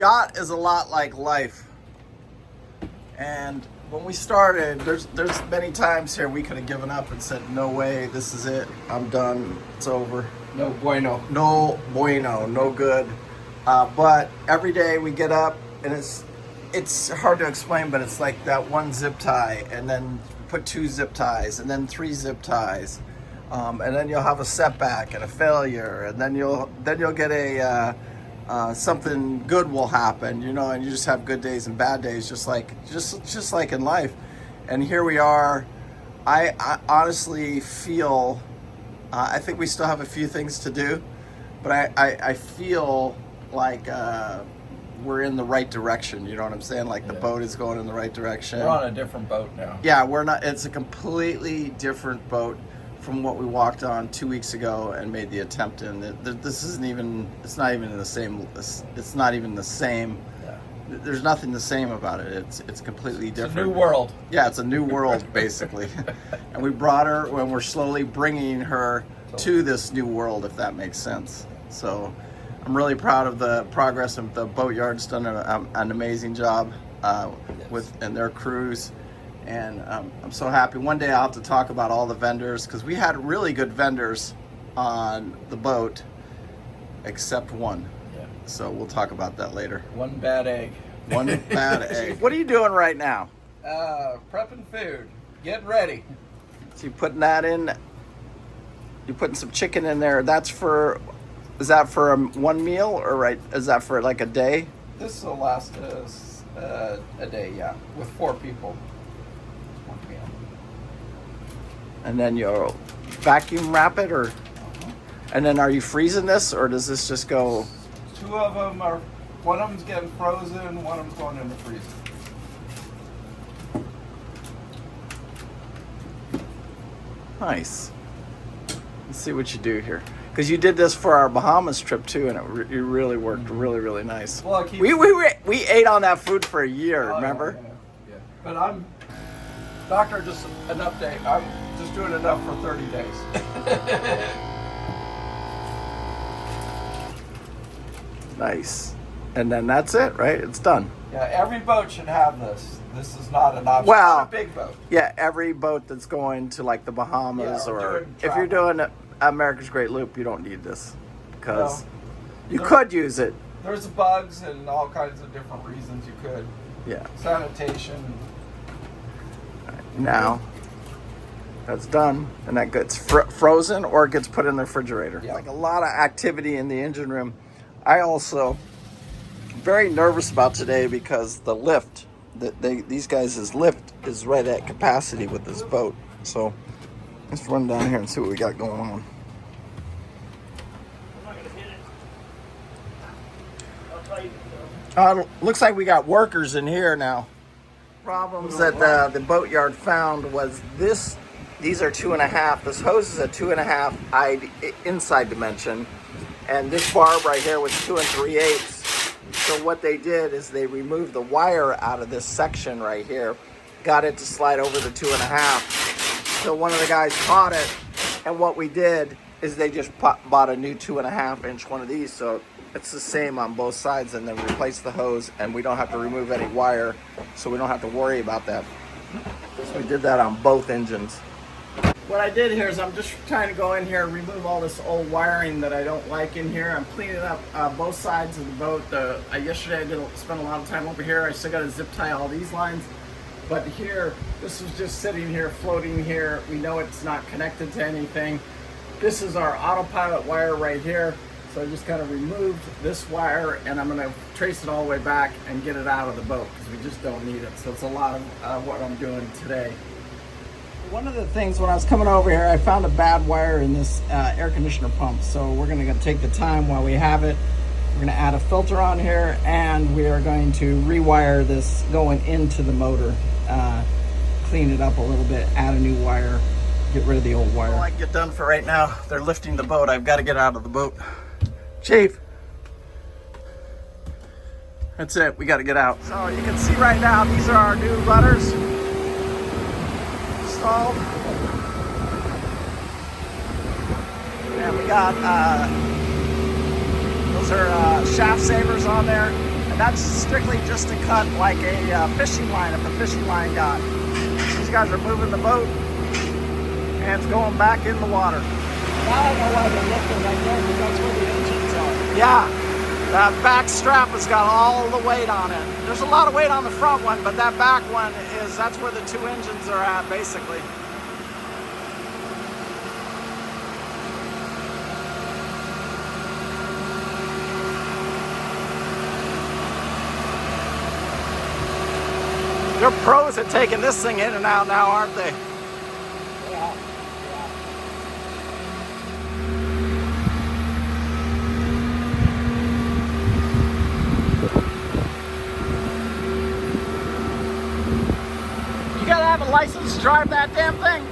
Yacht is a lot like life. And when we started, there's many times here we could have given up and said, no way, this is it. I'm done. It's over. No bueno. No bueno, no good. But every day we get up and it's hard to explain, but it's like that one zip tie and then put 2 zip ties and then 3 zip ties. And then you'll have a setback and a failure, and then you'll get a something good will happen, you know, and you just have good days and bad days, just like in life. And here we are. I honestly feel I think we still have a few things to do, but I feel like we're in the right direction. You know what I'm saying? Like the boat is going in the right direction. We're on a different boat now. Yeah, we're not. It's a completely different boat from what we walked on 2 weeks ago and made the attempt in. This isn't even. It's not even the same. It's not even the same. Yeah. There's nothing the same about it. It's completely different. It's a new world. Yeah, it's a new world basically. And we brought her when we're slowly bringing her to this new world, if that makes sense. So I'm really proud of the progress of the boatyard's done an amazing job with and their crews. And I'm so happy. One day I'll have to talk about all the vendors, because we had really good vendors on the boat, except one. Yeah. So we'll talk about that later. One bad egg. One bad egg. What are you doing right now? Prepping food. Getting ready. So you're putting that in. You're putting some chicken in there. Is that for one meal, or is that for like a day? This will last us a day, yeah, with 4 people. One meal. And then you'll vacuum wrap it, or and then are you freezing this, or does this just go? 2 of them are. One of them's getting frozen. One of them's going in the freezer. Nice. Let's see what you do here, because you did this for our Bahamas trip too, and it really worked really nice. Well, we ate on that food for a year. Remember? Yeah. But Doctor, just an update. I'm just doing enough for 30 days. Nice. And then that's it, right? It's done. Yeah, every boat should have this. This is not an option. Well, not a big boat. Yeah, every boat that's going to like the Bahamas, or if you're doing America's Great Loop, you don't need this, because you could use it. There's bugs and all kinds of different reasons you could. Yeah. Sanitation. Now that's done, and that gets frozen or gets put in the refrigerator. Yeah. Like a lot of activity in the engine room. I also very nervous about today, because the lift these guys' lift is right at capacity with this boat. So let's run down here and see what we got going on. Looks like we got workers in here now. Problems that the boatyard found was this. These are 2.5. This hose is a 2.5 inside dimension, and this barb right here was 2 3/8. So what they did is they removed the wire out of this section right here, got it to slide over the 2.5. So one of the guys caught it, and what we did is they just bought a new 2.5-inch one of these, so it's the same on both sides, and then replace the hose, and we don't have to remove any wire, so we don't have to worry about that. So we did that on both engines. What I did here is I'm just trying to go in here and remove all this old wiring that I don't like in here. I'm cleaning up both sides of the boat. Yesterday I spent a lot of time over here. I still got to zip tie all these lines. But here, this was just sitting here, floating here. We know it's not connected to anything. This is our autopilot wire right here. So I just kind of removed this wire, and I'm going to trace it all the way back and get it out of the boat, because we just don't need it. So it's a lot of what I'm doing today. One of the things when I was coming over here, I found a bad wire in this air conditioner pump. So we're going to take the time while we have it. We're going to add a filter on here, and we are going to rewire this going into the motor. Clean it up a little bit, add a new wire, get rid of the old wire. All I can get done for right now, they're lifting the boat. I've got to get out of the boat. Chief. That's it, we got to get out. So you can see right now, these are our new rudders. Installed. And we got those are shaft savers on there. And that's strictly just to cut like a fishing line if a fishing line got. These guys are moving the boat and it's going back in the water. Now I know why they're lifting right there, because that's where the engines are. Yeah, that back strap has got all the weight on it. There's a lot of weight on the front one, but that back one that's where the 2 engines are at, basically. They're pros at taking this thing in and out now, aren't they? Yeah. You gotta have a license to drive that damn thing.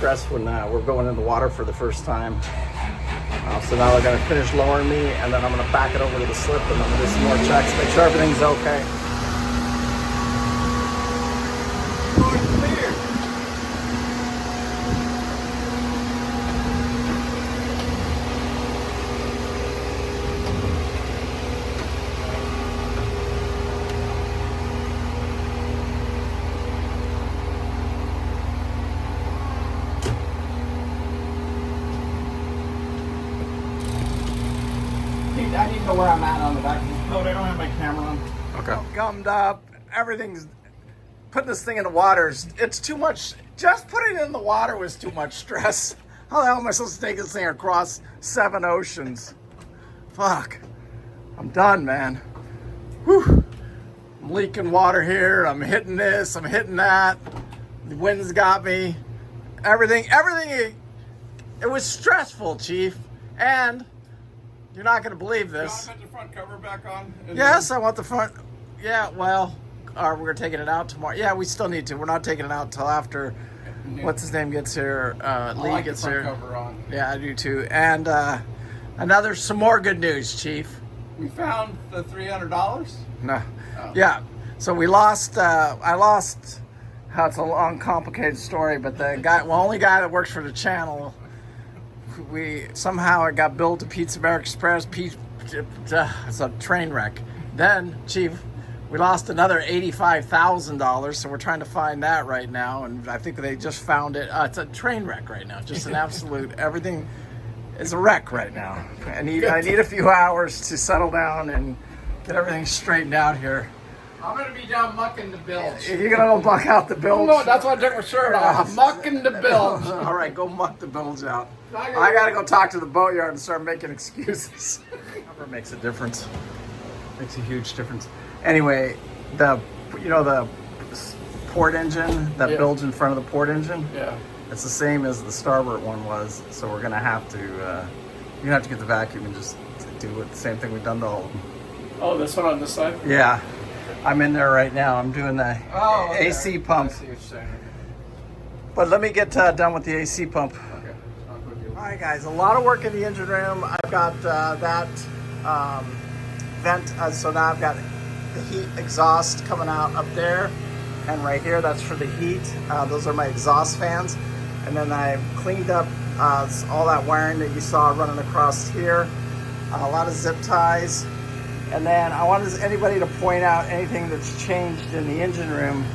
Stress when we're going in the water for the first time. So now they're going to finish lowering me, and then I'm going to back it over to the slip, and I'm going to do some more checks, make sure everything's okay. I need to know where I'm at on the back. Oh, they don't have my camera on. Okay. Gummed up. Everything's putting this thing in the water. It's too much. Just putting it in the water was too much stress. How the hell am I supposed to take this thing across 7 oceans? Fuck. I'm done, man. Whew. I'm leaking water here. I'm hitting this. I'm hitting that. The wind's got me. Everything. It was stressful, Chief. And you're not going to believe this. You want to put the front cover back on? Yes, I want the front. Yeah, well, we're taking it out tomorrow. Yeah, we still need to. We're not taking it out until after, what's his name gets here, Lee gets here. Cover on. Yeah, I do too. And some more good news, Chief. We found the $300? No. Oh. Yeah, so we lost, it's a long, complicated story, but the only guy that works for the channel, somehow it got billed to Pizza America Express. It's a train wreck. Then, Chief, we lost another $85,000, so we're trying to find that right now, and I think they just found it. It's a train wreck right now, just an absolute, everything is a wreck right now. I need a few hours to settle down and get everything straightened out here. I'm going to be down mucking the bilge. You're going to go muck out the bilge? No, that's why I took my shirt off. Mucking the bilge. All right, go muck the bilge out. I got to go talk to the boatyard and start making excuses. Never makes a difference. Makes a huge difference. Anyway, the port engine, that bilge in front of the port engine, it's the same as the starboard one was. So we're going to have to, you're going to have to get the vacuum and just do the same thing we've done to all of them. Oh, this one on this side? Yeah. I'm in there right now. I'm doing the AC pump. I see what you're saying. But let me get done with the AC pump. Okay. All right, guys. A lot of work in the engine room. I've got that vent. So now I've got the heat exhaust coming out up there. And right here, that's for the heat. Those are my exhaust fans. And then I've cleaned up all that wiring that you saw running across here. A lot of zip ties. And then I want anybody to point out anything that's changed in the engine room.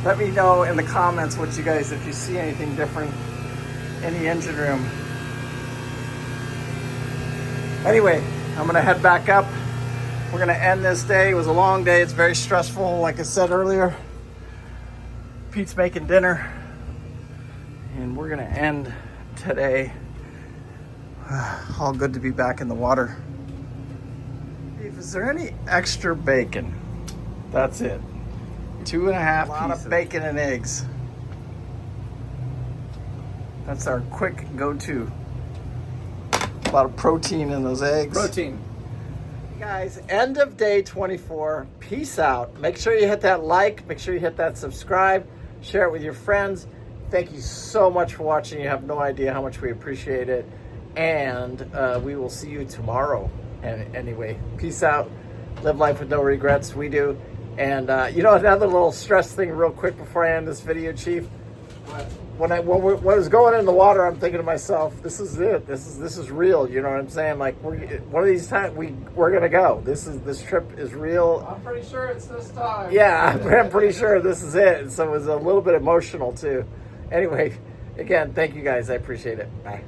Let me know in the comments if you see anything different in the engine room. Anyway, I'm gonna head back up. We're gonna end this day. It was a long day. It's very stressful, like I said earlier. Pete's making dinner. And And we're gonna end today. All good to be back in the water. Is there any extra bacon? That's it. 2.5 pieces. A lot of bacon and eggs. That's our quick go-to. A lot of protein in those eggs. Protein. Guys, end of day 24. Peace out. Make sure you hit that like. Make sure you hit that subscribe. Share it with your friends. Thank you so much for watching. You have no idea how much we appreciate it. And we will see you tomorrow. And anyway, peace out. Live life with no regrets. We do. And you know, another little stress thing real quick before I end this video, Chief. When I was going in the water, I'm thinking to myself, this is it. This is real. You know what I'm saying? Like, one of these times we're gonna go. This trip is real. I'm pretty sure it's this time. Yeah, I'm pretty sure this is it. So it was a little bit emotional too. Anyway, again, thank you guys. I appreciate it. Bye.